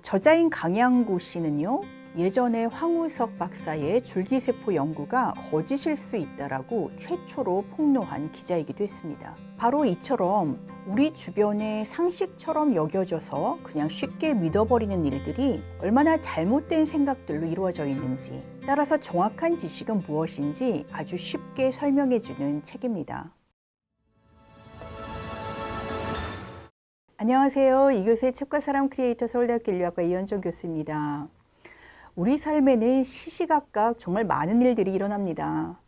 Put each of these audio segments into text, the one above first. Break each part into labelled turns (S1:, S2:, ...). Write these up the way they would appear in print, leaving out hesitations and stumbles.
S1: 저자인 강양구 씨는요, 예전에 황우석 박사의 줄기세포 연구가 거짓일 수 있다라고 최초로 폭로한 기자이기도 했습니다. 바로 이처럼 우리 주변의 상식처럼 여겨져서 그냥 쉽게 믿어버리는 일들이 얼마나 잘못된 생각들로 이루어져 있는지, 따라서 정확한 지식은 무엇인지 아주 쉽게 설명해주는 책입니다. 안녕하세요. 이교수의 책과 사람 크리에이터 서울대학교 인류학과 이현정 교수입니다. 우리 삶에는 시시각각 정말 많은 일들이 일어납니다.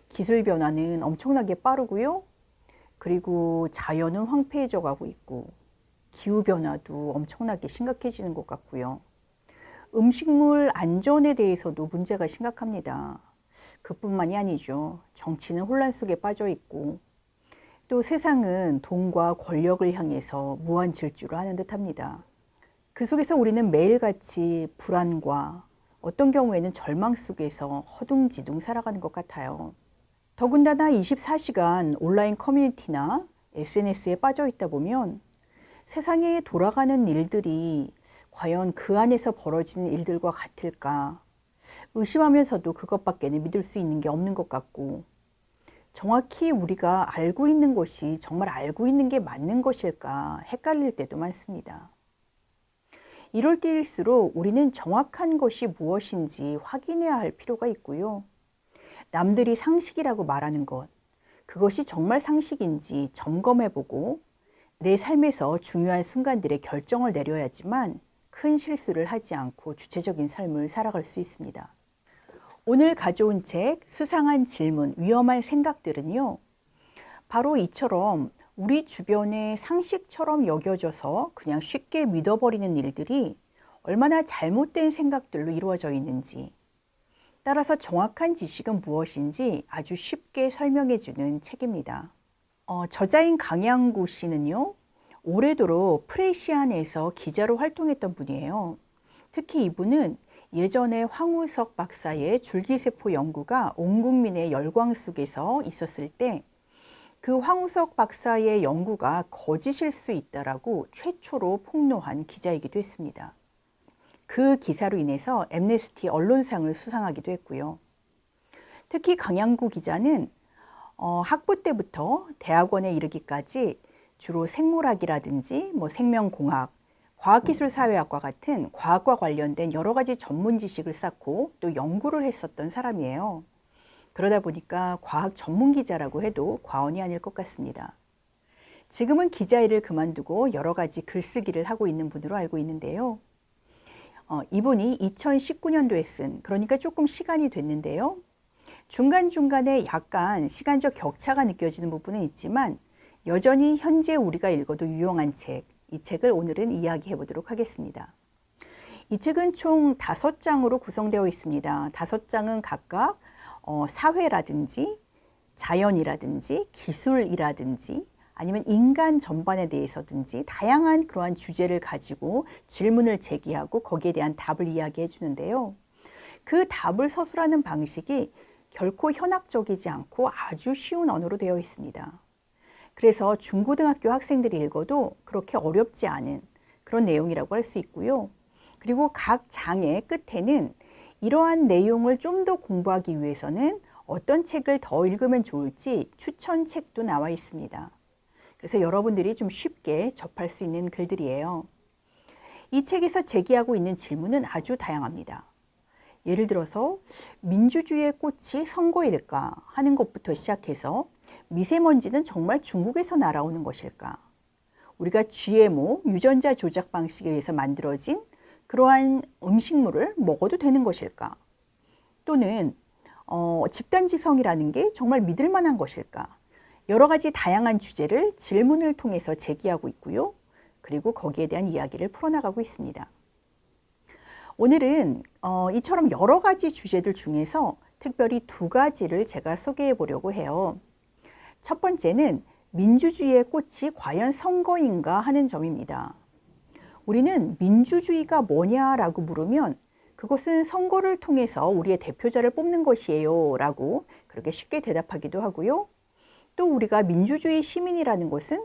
S1: 기술 변화는 엄청나게 빠르고요. 그리고 자연은 황폐해져 가고 있고, 기후 변화도 엄청나게 심각해지는 것 같고요. 음식물 안전에 대해서도 문제가 심각합니다. 그뿐만이 아니죠. 정치는 혼란 속에 빠져 있고, 또 세상은 돈과 권력을 향해서 무한 질주를 하는 듯합니다. 그 속에서 우리는 매일같이 불안과 어떤 경우에는 절망 속에서 허둥지둥 살아가는 것 같아요. 더군다나 24시간 온라인 커뮤니티나 SNS에 빠져 있다 보면 세상에 돌아가는 일들이 과연 그 안에서 벌어지는 일들과 같을까 의심하면서도 그것밖에는 믿을 수 있는 게 없는 것 같고, 정확히 우리가 알고 있는 것이 정말 알고 있는 게 맞는 것일까 헷갈릴 때도 많습니다. 이럴 때일수록 우리는 정확한 것이 무엇인지 확인해야 할 필요가 있고요. 남들이 상식이라고 말하는 것, 그것이 정말 상식인지 점검해보고 내 삶에서 중요한 순간들의 결정을 내려야지만 큰 실수를 하지 않고 주체적인 삶을 살아갈 수 있습니다. 오늘 가져온 책 수상한 질문, 위험한 생각들은요, 바로 이처럼 우리 주변의 상식처럼 여겨져서 그냥 쉽게 믿어버리는 일들이 얼마나 잘못된 생각들로 이루어져 있는지, 따라서 정확한 지식은 무엇인지 아주 쉽게 설명해주는 책입니다. 저자인 강양구 씨는요, 오래도록 프레시안에서 기자로 활동했던 분이에요. 특히 이분은 예전에 황우석 박사의 줄기세포 연구가 온 국민의 열광 속에서 있었을 때 그 황우석 박사의 연구가 거짓일 수 있다라고 최초로 폭로한 기자이기도 했습니다. 그 기사로 인해서 앰네스티 언론상을 수상하기도 했고요. 특히 강양구 기자는 학부 때부터 대학원에 이르기까지 주로 생물학이라든지 생명공학, 과학기술사회학과 같은 과학과 관련된 여러 가지 전문 지식을 쌓고 또 연구를 했었던 사람이에요. 그러다 보니까 과학 전문 기자라고 해도 과언이 아닐 것 같습니다. 지금은 기자 일을 그만두고 여러 가지 글쓰기를 하고 있는 분으로 알고 있는데요. 이분이 2019년도에 쓴, 그러니까 조금 시간이 됐는데요. 중간중간에 약간 시간적 격차가 느껴지는 부분은 있지만 여전히 현재 우리가 읽어도 유용한 책, 이 책을 오늘은 이야기해 보도록 하겠습니다. 이 책은 총 5장으로 구성되어 있습니다. 5장은 각각 사회라든지 자연이라든지 기술이라든지 아니면 인간 전반에 대해서든지 다양한 그러한 주제를 가지고 질문을 제기하고 거기에 대한 답을 이야기해 주는데요. 그 답을 서술하는 방식이 결코 현학적이지 않고 아주 쉬운 언어로 되어 있습니다. 그래서 중고등학교 학생들이 읽어도 그렇게 어렵지 않은 그런 내용이라고 할 수 있고요. 그리고 각 장의 끝에는 이러한 내용을 좀 더 공부하기 위해서는 어떤 책을 더 읽으면 좋을지 추천책도 나와 있습니다. 그래서 여러분들이 좀 쉽게 접할 수 있는 글들이에요. 이 책에서 제기하고 있는 질문은 아주 다양합니다. 예를 들어서 민주주의의 꽃이 선거일까 하는 것부터 시작해서 미세먼지는 정말 중국에서 날아오는 것일까? 우리가 GMO, 유전자 조작 방식에 의해서 만들어진 그러한 음식물을 먹어도 되는 것일까? 또는 집단지성이라는 게 정말 믿을 만한 것일까? 여러 가지 다양한 주제를 질문을 통해서 제기하고 있고요. 그리고 거기에 대한 이야기를 풀어나가고 있습니다. 오늘은 이처럼 여러 가지 주제들 중에서 특별히 2가지를 제가 소개해 보려고 해요. 첫 번째는 민주주의의 꽃이 과연 선거인가 하는 점입니다. 우리는 민주주의가 뭐냐라고 물으면 그것은 선거를 통해서 우리의 대표자를 뽑는 것이에요 라고 그렇게 쉽게 대답하기도 하고요. 또 우리가 민주주의 시민이라는 것은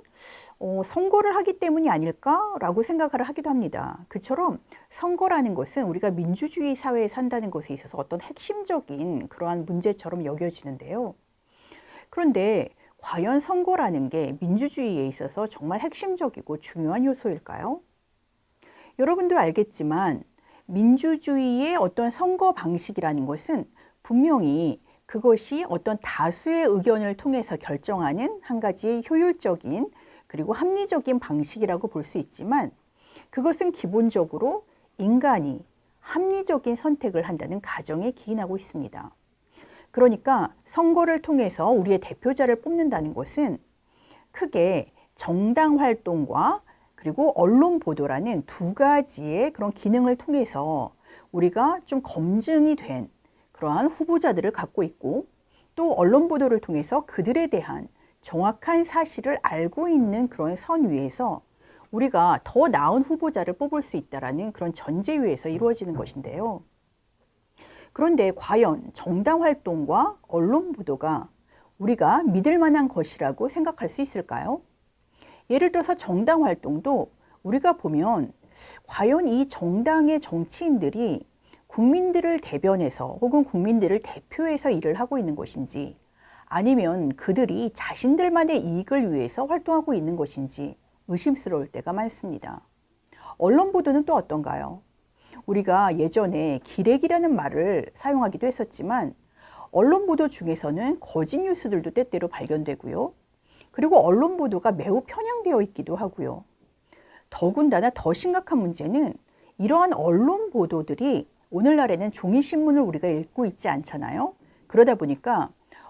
S1: 선거를 하기 때문이 아닐까라고 생각을 하기도 합니다. 그처럼 선거라는 것은 우리가 민주주의 사회에 산다는 것에 있어서 어떤 핵심적인 그러한 문제처럼 여겨지는데요. 그런데 과연 선거라는 게 민주주의에 있어서 정말 핵심적이고 중요한 요소일까요? 여러분도 알겠지만 민주주의의 어떤 선거 방식이라는 것은 분명히 그것이 어떤 다수의 의견을 통해서 결정하는 한 가지 효율적인 그리고 합리적인 방식이라고 볼 수 있지만 그것은 기본적으로 인간이 합리적인 선택을 한다는 가정에 기인하고 있습니다. 그러니까 선거를 통해서 우리의 대표자를 뽑는다는 것은 크게 정당 활동과 그리고 언론 보도라는 두 가지의 그런 기능을 통해서 우리가 좀 검증이 된 그러한 후보자들을 갖고 있고 또 언론 보도를 통해서 그들에 대한 정확한 사실을 알고 있는 그런 선 위에서 우리가 더 나은 후보자를 뽑을 수 있다는 그런 전제 위에서 이루어지는 것인데요. 그런데 과연 정당 활동과 언론 보도가 우리가 믿을 만한 것이라고 생각할 수 있을까요? 예를 들어서 정당 활동도 우리가 보면 과연 이 정당의 정치인들이 국민들을 대변해서 혹은 국민들을 대표해서 일을 하고 있는 것인지 아니면 그들이 자신들만의 이익을 위해서 활동하고 있는 것인지 의심스러울 때가 많습니다. 언론 보도는 또 어떤가요? 우리가 예전에 기레기라는 말을 사용하기도 했었지만 언론 보도 중에서는 거짓 뉴스들도 때때로 발견되고요. 그리고 언론 보도가 매우 편향되어 있기도 하고요. 더군다나 더 심각한 문제는 이러한 언론 보도들이 오늘날에는 종이신문을 우리가 읽고 있지 않잖아요. 그러다 보니까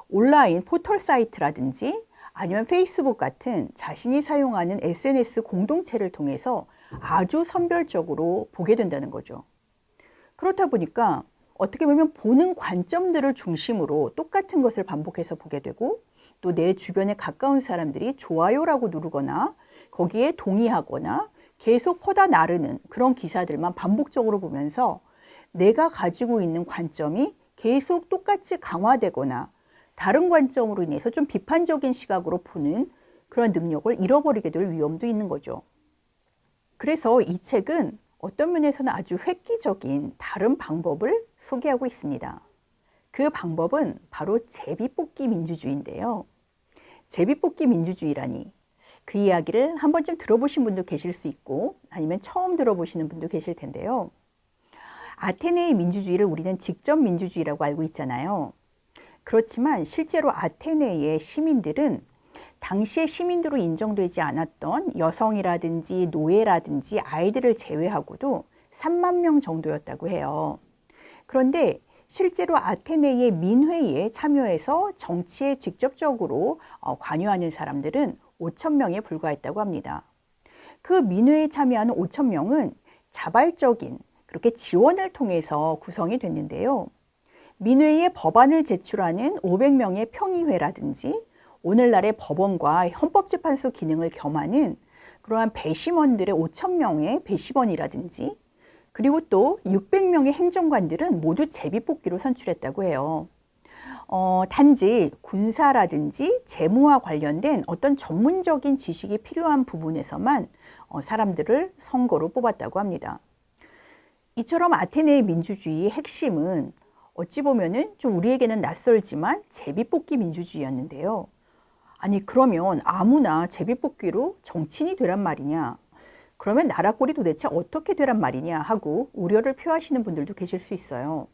S1: 온라인 포털 사이트라든지 아니면 페이스북 같은 자신이 사용하는 SNS 공동체를 통해서 아주 선별적으로 보게 된다는 거죠. 그렇다 보니까 어떻게 보면 보는 관점들을 중심으로 똑같은 것을 반복해서 보게 되고 또 내 주변에 가까운 사람들이 좋아요라고 누르거나 거기에 동의하거나 계속 퍼다 나르는 그런 기사들만 반복적으로 보면서 내가 가지고 있는 관점이 계속 똑같이 강화되거나 다른 관점으로 인해서 좀 비판적인 시각으로 보는 그런 능력을 잃어버리게 될 위험도 있는 거죠. 그래서 이 책은 어떤 면에서는 아주 획기적인 다른 방법을 소개하고 있습니다. 그 방법은 바로 제비뽑기 민주주의인데요. 제비뽑기 민주주의라니 그 이야기를 한 번쯤 들어보신 분도 계실 수 있고 아니면 처음 들어보시는 분도 계실 텐데요. 아테네의 민주주의를 우리는 직접 민주주의라고 알고 있잖아요. 그렇지만 실제로 아테네의 시민들은 당시의 시민으로 인정되지 않았던 여성이라든지 노예라든지 아이들을 제외하고도 3만 명 정도였다고 해요. 그런데 실제로 아테네의 민회에 참여해서 정치에 직접적으로 관여하는 사람들은 5천 명에 불과했다고 합니다. 그 민회에 참여하는 5천 명은 자발적인 그렇게 지원을 통해서 구성이 됐는데요. 민회에 법안을 제출하는 500명의 평의회라든지 오늘날의 법원과 헌법재판소 기능을 겸하는 그러한 배심원들의 5천 명의 배심원이라든지 그리고 또 600명의 행정관들은 모두 제비뽑기로 선출했다고 해요. 단지 군사라든지 재무와 관련된 어떤 전문적인 지식이 필요한 부분에서만 사람들을 선거로 뽑았다고 합니다. 이처럼 아테네의 민주주의의 핵심은 어찌 보면은 좀 우리에게는 낯설지만 제비뽑기 민주주의였는데요. 아니 그러면 아무나 제비뽑기로 정치인이 되란 말이냐? 그러면 나라 꼴이 도대체 어떻게 되란 말이냐 하고 우려를 표하시는 분들도 계실 수 있어요.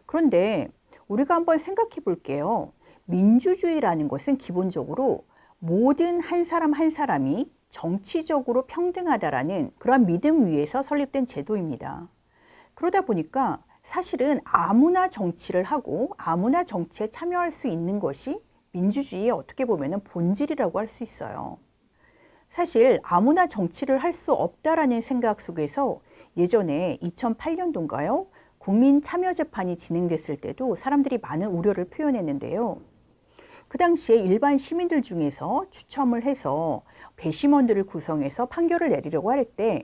S1: 그런데 우리가 한번 생각해 볼게요. 민주주의라는 것은 기본적으로 모든 한 사람 한 사람이 정치적으로 평등하다라는 그러한 믿음 위에서 설립된 제도입니다. 그러다 보니까 사실은 아무나 정치를 하고 아무나 정치에 참여할 수 있는 것이 민주주의의 어떻게 보면 본질이라고 할 수 있어요. 사실 아무나 정치를 할 수 없다라는 생각 속에서 예전에 2008년도인가요? 국민 참여 재판이 진행됐을 때도 사람들이 많은 우려를 표현했는데요. 그 당시에 일반 시민들 중에서 추첨을 해서 배심원들을 구성해서 판결을 내리려고 할 때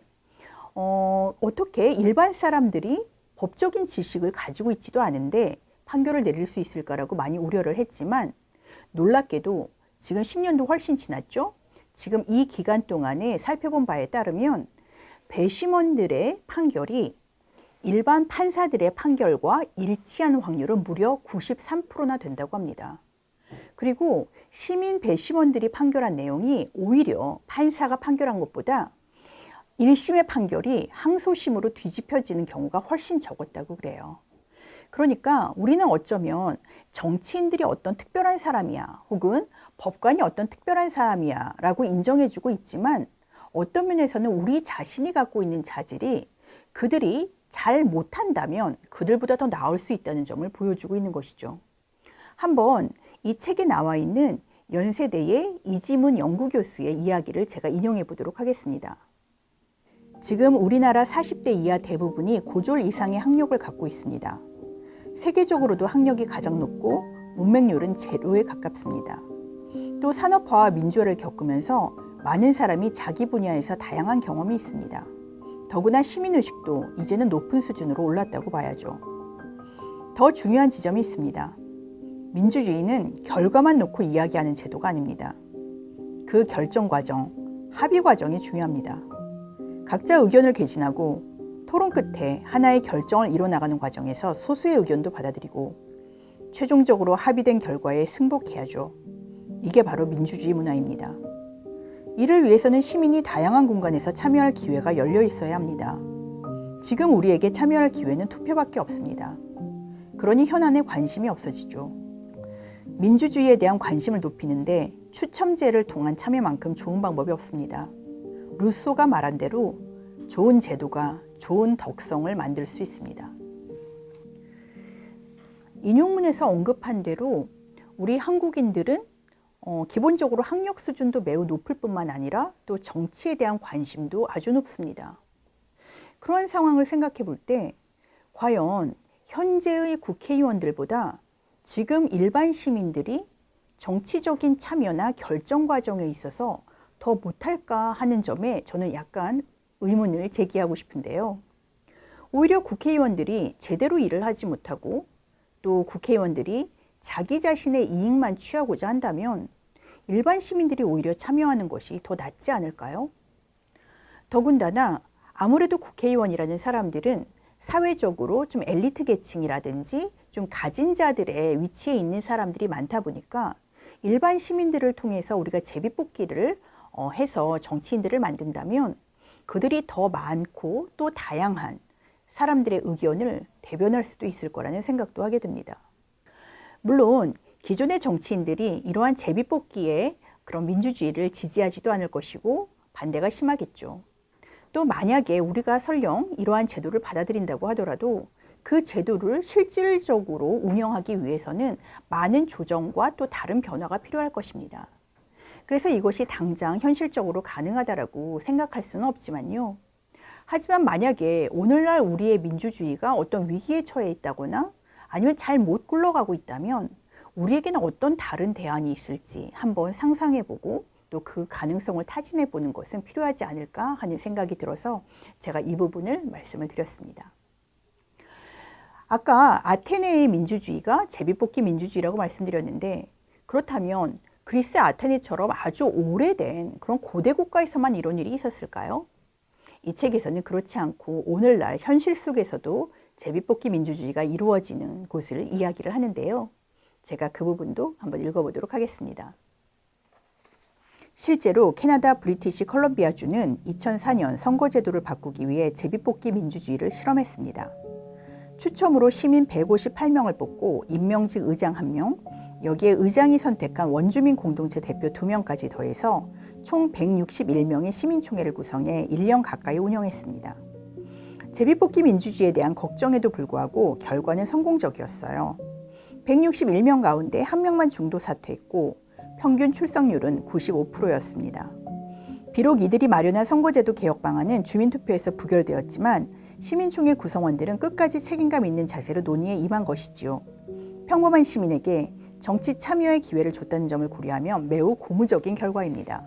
S1: 어떻게 일반 사람들이 법적인 지식을 가지고 있지도 않은데 판결을 내릴 수 있을까라고 많이 우려를 했지만 놀랍게도 지금 10년도 훨씬 지났죠? 지금 이 기간 동안에 살펴본 바에 따르면 배심원들의 판결이 일반 판사들의 판결과 일치하는 확률은 무려 93%나 된다고 합니다. 그리고 시민 배심원들이 판결한 내용이 오히려 판사가 판결한 것보다 1심의 판결이 항소심으로 뒤집혀지는 경우가 훨씬 적었다고 그래요. 그러니까 우리는 어쩌면 정치인들이 어떤 특별한 사람이야, 혹은 법관이 어떤 특별한 사람이야 라고 인정해주고 있지만 어떤 면에서는 우리 자신이 갖고 있는 자질이 그들이 잘 못한다면 그들보다 더 나을 수 있다는 점을 보여주고 있는 것이죠. 한번 이 책에 나와 있는 연세대의 이지문 연구교수의 이야기를 제가 인용해 보도록 하겠습니다. 지금 우리나라 40대 이하 대부분이 고졸 이상의 학력을 갖고 있습니다. 세계적으로도 학력이 가장 높고 문맹률은 제로에 가깝습니다. 또 산업화와 민주화를 겪으면서 많은 사람이 자기 분야에서 다양한 경험이 있습니다. 더구나 시민의식도 이제는 높은 수준으로 올랐다고 봐야죠. 더 중요한 지점이 있습니다. 민주주의는 결과만 놓고 이야기하는 제도가 아닙니다. 그 결정 과정, 합의 과정이 중요합니다. 각자 의견을 개진하고 토론 끝에 하나의 결정을 이뤄나가는 과정에서 소수의 의견도 받아들이고 최종적으로 합의된 결과에 승복해야죠. 이게 바로 민주주의 문화입니다. 이를 위해서는 시민이 다양한 공간에서 참여할 기회가 열려 있어야 합니다. 지금 우리에게 참여할 기회는 투표밖에 없습니다. 그러니 현안에 관심이 없어지죠. 민주주의에 대한 관심을 높이는데 추첨제를 통한 참여만큼 좋은 방법이 없습니다. 루소가 말한 대로 좋은 제도가 좋은 덕성을 만들 수 있습니다. 인용문에서 언급한 대로 우리 한국인들은 기본적으로 학력 수준도 매우 높을 뿐만 아니라 또 정치에 대한 관심도 아주 높습니다. 그런 상황을 생각해 볼 때 과연 현재의 국회의원들보다 지금 일반 시민들이 정치적인 참여나 결정 과정에 있어서 더 못할까 하는 점에 저는 약간 의문을 제기하고 싶은데요. 오히려 국회의원들이 제대로 일을 하지 못하고 또 국회의원들이 자기 자신의 이익만 취하고자 한다면 일반 시민들이 오히려 참여하는 것이 더 낫지 않을까요? 더군다나 아무래도 국회의원이라는 사람들은 사회적으로 좀 엘리트 계층이라든지 좀 가진 자들의 위치에 있는 사람들이 많다 보니까 일반 시민들을 통해서 우리가 제비뽑기를 해서 정치인들을 만든다면 그들이 더 많고 또 다양한 사람들의 의견을 대변할 수도 있을 거라는 생각도 하게 됩니다. 물론 기존의 정치인들이 이러한 제비뽑기에 그런 민주주의를 지지하지도 않을 것이고 반대가 심하겠죠. 또 만약에 우리가 설령 이러한 제도를 받아들인다고 하더라도 그 제도를 실질적으로 운영하기 위해서는 많은 조정과 또 다른 변화가 필요할 것입니다. 그래서 이것이 당장 현실적으로 가능하다라고 생각할 수는 없지만요. 하지만 만약에 오늘날 우리의 민주주의가 어떤 위기에 처해 있다거나 아니면 잘 못 굴러가고 있다면 우리에게는 어떤 다른 대안이 있을지 한번 상상해보고 또 그 가능성을 타진해보는 것은 필요하지 않을까 하는 생각이 들어서 제가 이 부분을 말씀을 드렸습니다. 아까 아테네의 민주주의가 제비뽑기 민주주의라고 말씀드렸는데 그렇다면 그리스 아테네처럼 아주 오래된 그런 고대 국가에서만 이런 일이 있었을까요? 이 책에서는 그렇지 않고 오늘날 현실 속에서도 제비뽑기 민주주의가 이루어지는 곳을 이야기를 하는데요. 제가 그 부분도 한번 읽어보도록 하겠습니다. 실제로 캐나다 브리티시 컬럼비아주는 2004년 선거제도를 바꾸기 위해 제비뽑기 민주주의를 실험했습니다. 추첨으로 시민 158명을 뽑고 임명직 의장 1명, 여기에 의장이 선택한 원주민 공동체 대표 2명까지 더해서 총 161명의 시민총회를 구성해 1년 가까이 운영했습니다. 제비뽑기 민주주의에 대한 걱정에도 불구하고 결과는 성공적이었어요. 161명 가운데 1명만 중도 사퇴했고 평균 출석률은 95%였습니다. 비록 이들이 마련한 선거제도 개혁 방안은 주민투표에서 부결되었지만 시민총회 구성원들은 끝까지 책임감 있는 자세로 논의에 임한 것이지요. 평범한 시민에게 정치 참여의 기회를 줬다는 점을 고려하면 매우 고무적인 결과입니다.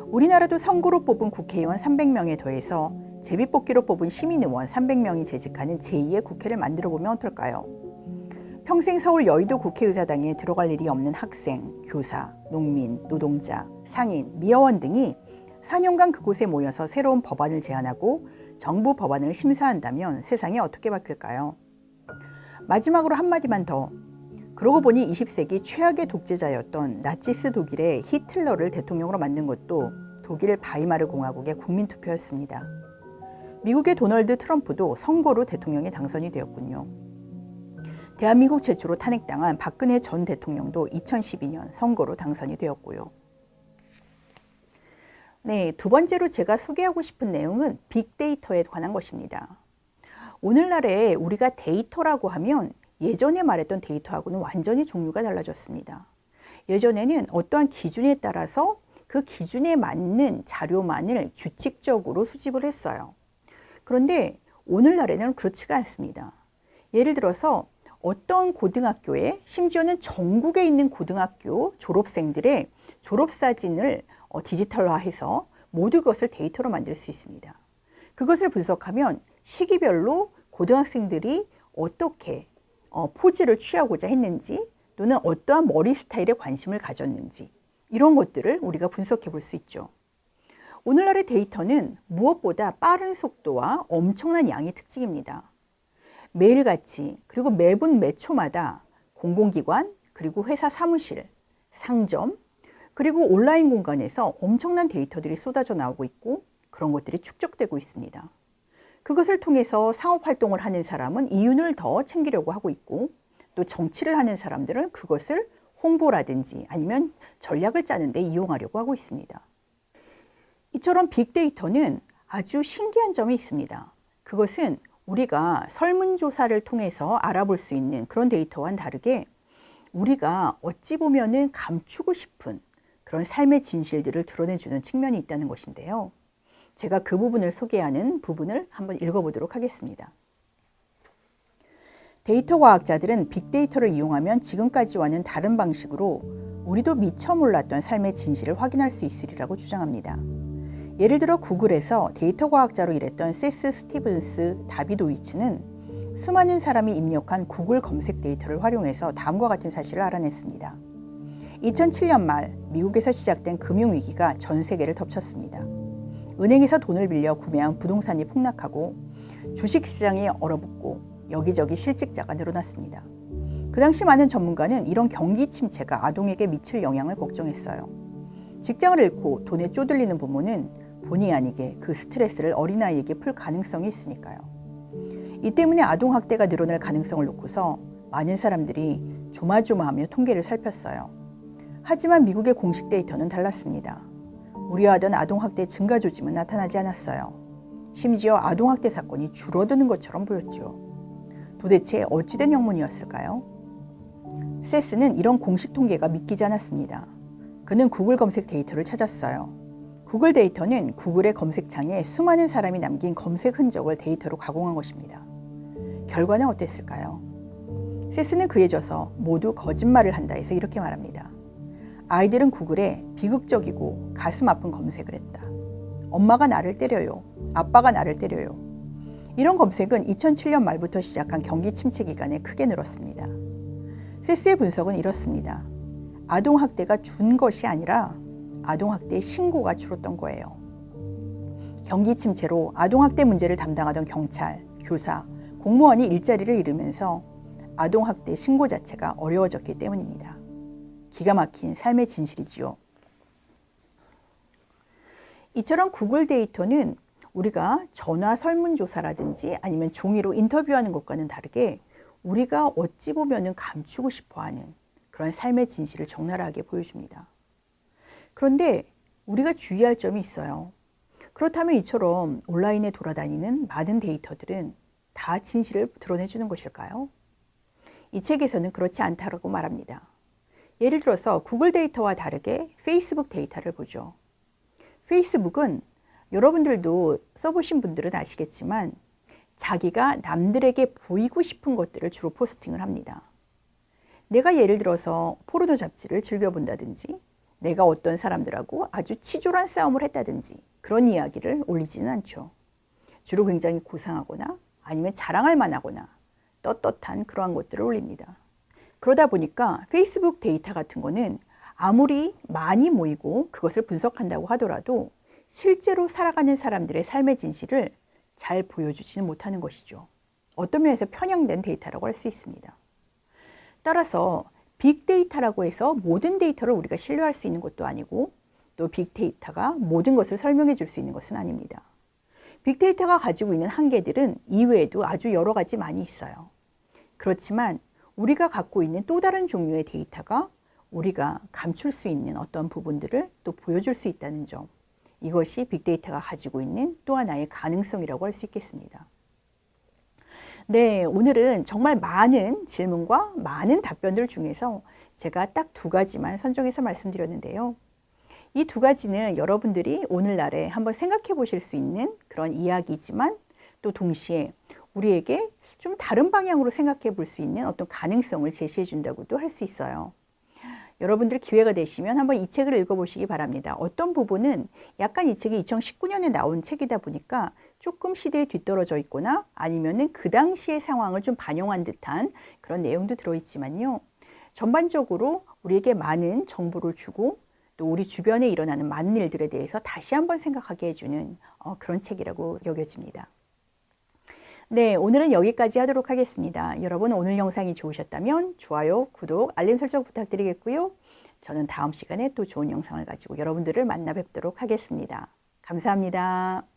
S1: 우리나라도 선거로 뽑은 국회의원 300명에 더해서 제비뽑기로 뽑은 시민의원 300명이 재직하는 제2의 국회를 만들어 보면 어떨까요? 평생 서울 여의도 국회의사당에 들어갈 일이 없는 학생, 교사, 농민, 노동자, 상인, 미화원 등이 4년간 그곳에 모여서 새로운 법안을 제안하고 정부 법안을 심사한다면 세상이 어떻게 바뀔까요? 마지막으로 한마디만 더. 그러고 보니 20세기 최악의 독재자였던 나치스 독일의 히틀러를 대통령으로 만든 것도 독일 바이마르 공화국의 국민투표였습니다. 미국의 도널드 트럼프도 선거로 대통령에 당선이 되었군요. 대한민국 최초로 탄핵당한 박근혜 전 대통령도 2012년 선거로 당선이 되었고요. 네, 두 번째로 제가 소개하고 싶은 내용은 빅데이터에 관한 것입니다. 오늘날에 우리가 데이터라고 하면 예전에 말했던 데이터하고는 완전히 종류가 달라졌습니다. 예전에는 어떠한 기준에 따라서 그 기준에 맞는 자료만을 규칙적으로 수집을 했어요. 그런데 오늘날에는 그렇지가 않습니다. 예를 들어서 어떤 고등학교에, 심지어는 전국에 있는 고등학교 졸업생들의 졸업사진을 디지털화해서 모두 그것을 데이터로 만들 수 있습니다. 그것을 분석하면 시기별로 고등학생들이 어떻게 포즈를 취하고자 했는지, 또는 어떠한 머리 스타일에 관심을 가졌는지, 이런 것들을 우리가 분석해 볼 수 있죠. 오늘날의 데이터는 무엇보다 빠른 속도와 엄청난 양의 특징입니다. 매일같이, 그리고 매분 매초마다 공공기관, 그리고 회사 사무실, 상점, 그리고 온라인 공간에서 엄청난 데이터들이 쏟아져 나오고 있고, 그런 것들이 축적되고 있습니다. 그것을 통해서 상업활동을 하는 사람은 이윤을 더 챙기려고 하고 있고, 또 정치를 하는 사람들은 그것을 홍보라든지 아니면 전략을 짜는 데 이용하려고 하고 있습니다. 이처럼 빅데이터는 아주 신기한 점이 있습니다. 그것은 우리가 설문조사를 통해서 알아볼 수 있는 그런 데이터와는 다르게 우리가 어찌 보면은 감추고 싶은 그런 삶의 진실들을 드러내주는 측면이 있다는 것인데요. 제가 그 부분을 소개하는 부분을 한번 읽어보도록 하겠습니다. 데이터 과학자들은 빅데이터를 이용하면 지금까지와는 다른 방식으로 우리도 미처 몰랐던 삶의 진실을 확인할 수 있으리라고 주장합니다. 예를 들어 구글에서 데이터 과학자로 일했던 세스 스티븐스 다비도이츠는 수많은 사람이 입력한 구글 검색 데이터를 활용해서 다음과 같은 사실을 알아냈습니다. 2007년 말 미국에서 시작된 금융위기가 전 세계를 덮쳤습니다. 은행에서 돈을 빌려 구매한 부동산이 폭락하고 주식시장이 얼어붙고 여기저기 실직자가 늘어났습니다. 그 당시 많은 전문가는 이런 경기 침체가 아동에게 미칠 영향을 걱정했어요. 직장을 잃고 돈에 쪼들리는 부모는 본의 아니게 그 스트레스를 어린아이에게 풀 가능성이 있으니까요. 이 때문에 아동학대가 늘어날 가능성을 놓고서 많은 사람들이 조마조마하며 통계를 살폈어요. 하지만 미국의 공식 데이터는 달랐습니다. 우려하던 아동학대 증가 조짐은 나타나지 않았어요. 심지어 아동학대 사건이 줄어드는 것처럼 보였죠. 도대체 어찌된 영문이었을까요? 세스는 이런 공식 통계가 믿기지 않았습니다. 그는 구글 검색 데이터를 찾았어요. 구글 데이터는 구글의 검색창에 수많은 사람이 남긴 검색 흔적을 데이터로 가공한 것입니다. 결과는 어땠을까요? 세스는 그에 져서 모두 거짓말을 한다 해서 이렇게 말합니다. 아이들은 구글에 비극적이고 가슴 아픈 검색을 했다. 엄마가 나를 때려요. 아빠가 나를 때려요. 이런 검색은 2007년 말부터 시작한 경기 침체 기간에 크게 늘었습니다. 세스의 분석은 이렇습니다. 아동학대가 준 것이 아니라 아동학대 신고가 줄었던 거예요. 경기 침체로 아동학대 문제를 담당하던 경찰, 교사, 공무원이 일자리를 잃으면서 아동학대 신고 자체가 어려워졌기 때문입니다. 기가 막힌 삶의 진실이지요. 이처럼 구글 데이터는 우리가 전화 설문조사라든지 아니면 종이로 인터뷰하는 것과는 다르게 우리가 어찌 보면은 감추고 싶어하는 그런 삶의 진실을 적나라하게 보여줍니다. 그런데 우리가 주의할 점이 있어요. 그렇다면 이처럼 온라인에 돌아다니는 많은 데이터들은 다 진실을 드러내주는 것일까요? 이 책에서는 그렇지 않다고 말합니다. 예를 들어서 구글 데이터와 다르게 페이스북 데이터를 보죠. 페이스북은 여러분들도 써보신 분들은 아시겠지만 자기가 남들에게 보이고 싶은 것들을 주로 포스팅을 합니다. 내가 예를 들어서 포르노 잡지를 즐겨본다든지 내가 어떤 사람들하고 아주 치졸한 싸움을 했다든지 그런 이야기를 올리지는 않죠. 주로 굉장히 고상하거나 아니면 자랑할 만하거나 떳떳한 그러한 것들을 올립니다. 그러다 보니까 페이스북 데이터 같은 거는 아무리 많이 모이고 그것을 분석한다고 하더라도 실제로 살아가는 사람들의 삶의 진실을 잘 보여주지는 못하는 것이죠. 어떤 면에서 편향된 데이터라고 할 수 있습니다. 따라서 빅데이터라고 해서 모든 데이터를 우리가 신뢰할 수 있는 것도 아니고 또 빅데이터가 모든 것을 설명해 줄 수 있는 것은 아닙니다. 빅데이터가 가지고 있는 한계들은 이외에도 아주 여러 가지 많이 있어요. 그렇지만 우리가 갖고 있는 또 다른 종류의 데이터가 우리가 감출 수 있는 어떤 부분들을 또 보여줄 수 있다는 점. 이것이 빅데이터가 가지고 있는 또 하나의 가능성이라고 할 수 있겠습니다. 네, 오늘은 정말 많은 질문과 많은 답변들 중에서 제가 딱 두 가지만 선정해서 말씀드렸는데요. 이 두 가지는 여러분들이 오늘날에 한번 생각해 보실 수 있는 그런 이야기지만 또 동시에 우리에게 좀 다른 방향으로 생각해 볼 수 있는 어떤 가능성을 제시해 준다고도 할 수 있어요. 여러분들 기회가 되시면 한번 이 책을 읽어보시기 바랍니다. 어떤 부분은 약간 이 책이 2019년에 나온 책이다 보니까 조금 시대에 뒤떨어져 있거나 아니면은 그 당시의 상황을 좀 반영한 듯한 그런 내용도 들어있지만요. 전반적으로 우리에게 많은 정보를 주고 또 우리 주변에 일어나는 많은 일들에 대해서 다시 한번 생각하게 해주는 그런 책이라고 여겨집니다. 네, 오늘은 여기까지 하도록 하겠습니다. 여러분 오늘 영상이 좋으셨다면 좋아요, 구독, 알림 설정 부탁드리겠고요. 저는 다음 시간에 또 좋은 영상을 가지고 여러분들을 만나 뵙도록 하겠습니다. 감사합니다.